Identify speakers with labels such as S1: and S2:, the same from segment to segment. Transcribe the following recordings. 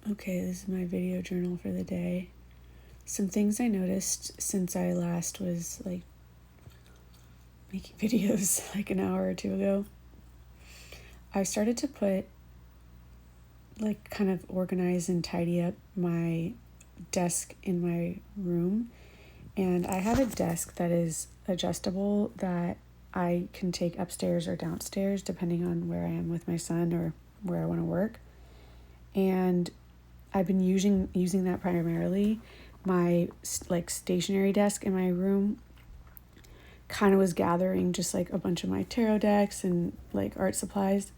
S1: Okay, this is my video journal for the day. Some things I noticed since I last was like making videos like an hour or two ago. I started to put like kind of organize and tidy up my desk in my room. And I have a desk that is adjustable that I can take upstairs or downstairs depending on where I am with my son or where I want to work. And I've been using that primarily. My like stationary desk in my room kind of was gathering just like a bunch of my tarot decks and like art supplies.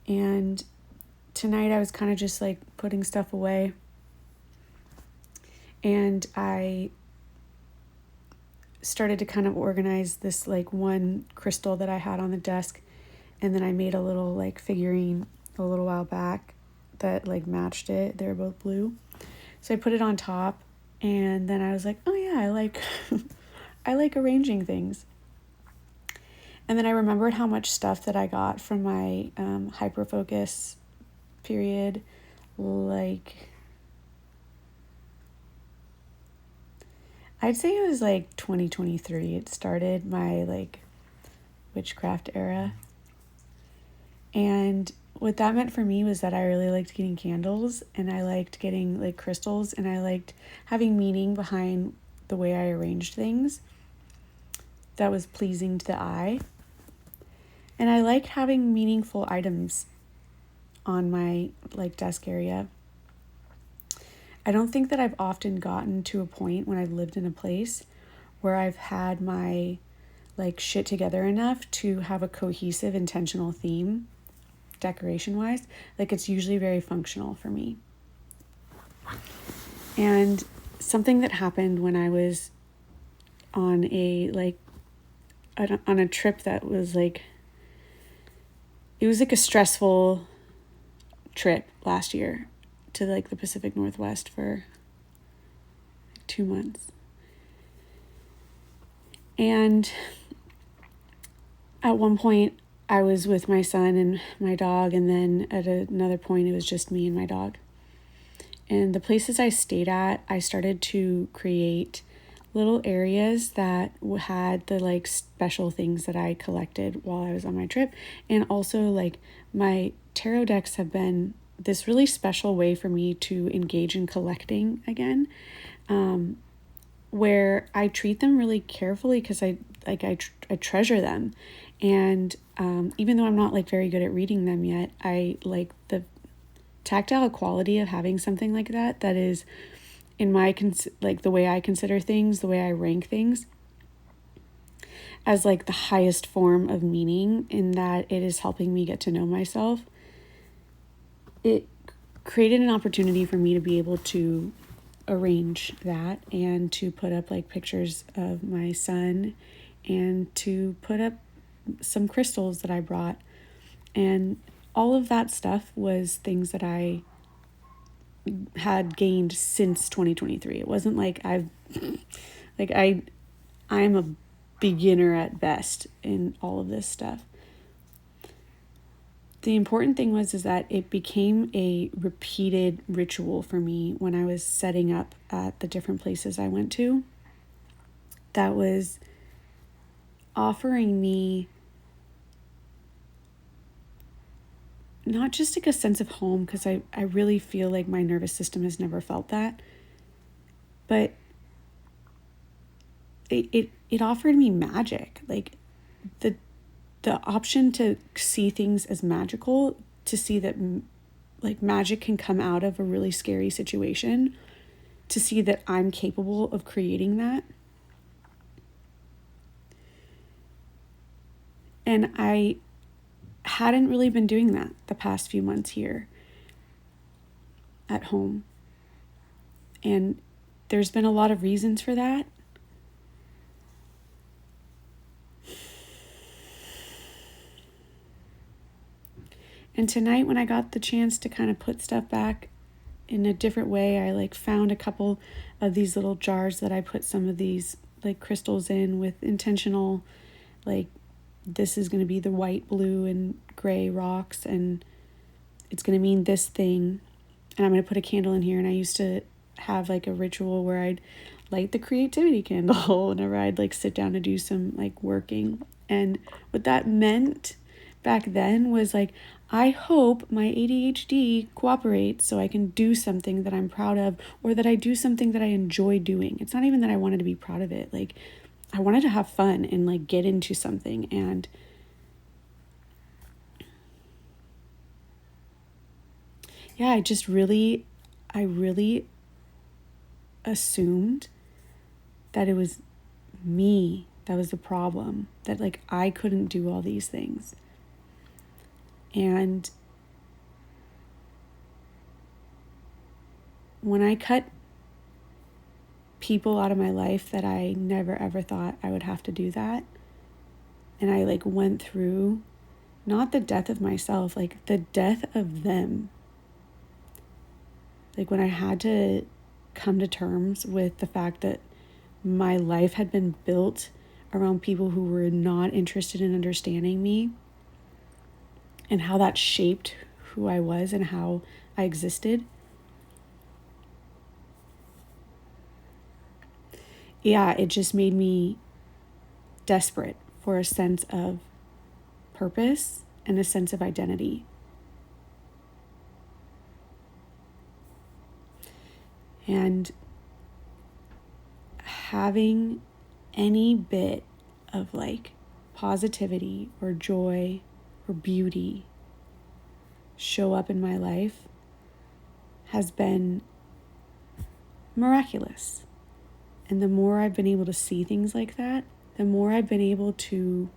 S1: And tonight I was kind of just like putting stuff away. And I started to kind of organize this like one crystal that I had on the desk. And then I made a little like figurine a little while back that like matched it. They're both blue. So I put it on top, and then I was like, oh yeah, I like I like arranging things. And then I remembered how much stuff that I got from my hyperfocus period, like I'd say it was like 2023. It started my like witchcraft era. And what that meant for me was that I really liked getting candles, and I liked getting like crystals, and I liked having meaning behind the way I arranged things that was pleasing to the eye. And I like having meaningful items on my like desk area. I don't think that I've often gotten to a point when I've lived in a place where I've had my like shit together enough to have a cohesive, intentional theme decoration wise. Like it's usually very functional for me. And something that happened when I was on a trip that was like, it was like a stressful trip last year to like the Pacific Northwest for 2 months. And at one point I was with my son and my dog, and then at another point it was just me and my dog. And the places I stayed at, I started to create little areas that had the like special things that I collected while I was on my trip. And also like my tarot decks have been this really special way for me to engage in collecting again, where I treat them really carefully because I treasure them. And even though I'm not like very good at reading them yet, I like the tactile quality of having something like that is in my like the way I consider things, the way I rank things as like the highest form of meaning, in that it is helping me get to know myself. It created an opportunity for me to be able to arrange that and to put up like pictures of my son and to put up some crystals that I brought. And all of that stuff was things that I had gained since 2023. It wasn't like I'm a beginner at best in all of this stuff. The important thing is that it became a repeated ritual for me when I was setting up at the different places I went to. That was offering me not just like a sense of home, because I really feel like my nervous system has never felt that, but it offered me magic, like the option to see things as magical, to see that like magic can come out of a really scary situation, to see that I'm capable of creating that. And I hadn't really been doing that the past few months here at home. And there's been a lot of reasons for that. And tonight when I got the chance to kind of put stuff back in a different way, I like found a couple of these little jars that I put some of these like crystals in with intentional, like this is going to be the white, blue, and gray rocks, and it's going to mean this thing. and I'm going to put a candle in here. And I used to have like a ritual where I'd light the creativity candle whenever I'd like sit down to do some like working. And what that meant back then was like, I hope my ADHD cooperates so I can do something that I'm proud of, or that I do something that I enjoy doing. It's not even that I wanted to be proud of it. Like, I wanted to have fun and like get into something. And yeah, I really assumed that it was me that was the problem, that like I couldn't do all these things. And when I cut people out of my life that I never ever thought I would have to do that, and I like went through not the death of myself, like the death of them. Like when I had to come to terms with the fact that my life had been built around people who were not interested in understanding me, and how that shaped who I was and how I existed. Yeah, it just made me desperate for a sense of purpose and a sense of identity. And having any bit of like positivity or joy or beauty show up in my life has been miraculous. And the more I've been able to see things like that, the more I've been able to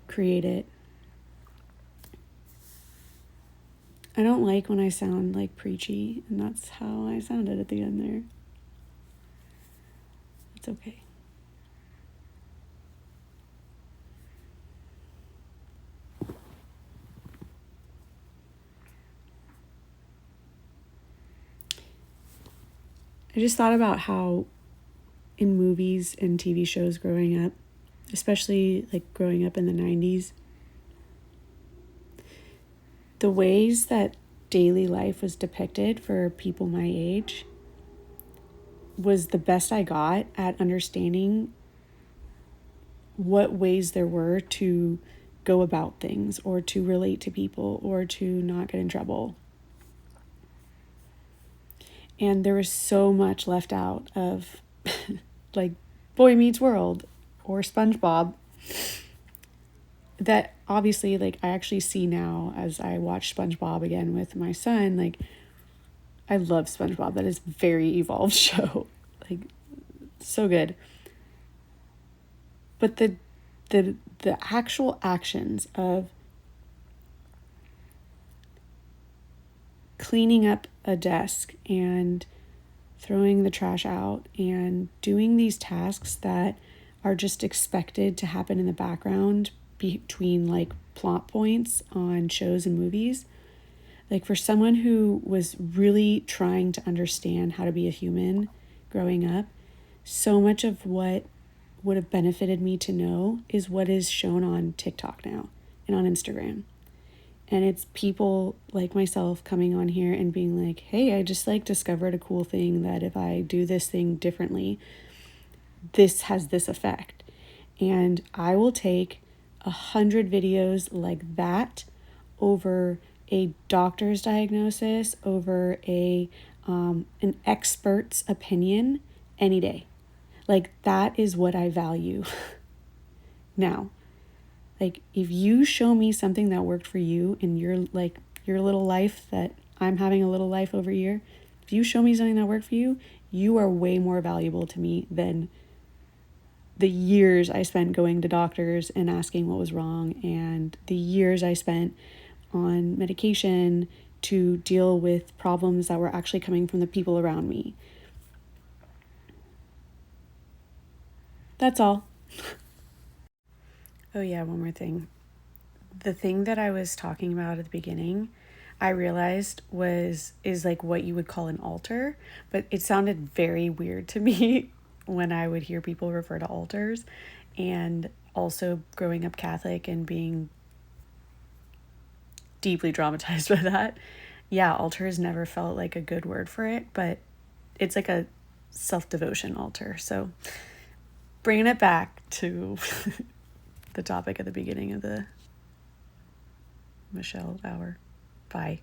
S1: create it. I don't like when I sound like preachy, and that's how I sounded at the end there. It's okay. I just thought about how in movies and TV shows growing up, especially like growing up in the 90s, the ways that daily life was depicted for people my age was the best I got at understanding what ways there were to go about things, or to relate to people, or to not get in trouble. And there was so much left out of like Boy Meets World or SpongeBob that obviously like I actually see now as I watch SpongeBob again with my son. Like, I love SpongeBob. That is a very evolved show. Like, so good. But the actual actions of cleaning up a desk and throwing the trash out and doing these tasks that are just expected to happen in the background between like plot points on shows and movies. Like, for someone who was really trying to understand how to be a human growing up, so much of what would have benefited me to know is what is shown on TikTok now and on Instagram. And it's people like myself coming on here and being like, hey, I just like discovered a cool thing that if I do this thing differently, this has this effect. And I will take 100 videos like that over a doctor's diagnosis, over an expert's opinion any day. Like, that is what I value. Now, like, if you show me something that worked for you in your little life that I'm having a little life over here, if you show me something that worked for you, you are way more valuable to me than the years I spent going to doctors and asking what was wrong, and the years I spent on medication to deal with problems that were actually coming from the people around me. That's all. Oh yeah, one more thing. The thing that I was talking about at the beginning, I realized is like what you would call an altar, but it sounded very weird to me when I would hear people refer to altars. And also growing up Catholic and being deeply traumatized by that, yeah, altar has never felt like a good word for it, but it's like a self-devotion altar. So bringing it back to the topic at the beginning of the Michelle hour. Bye.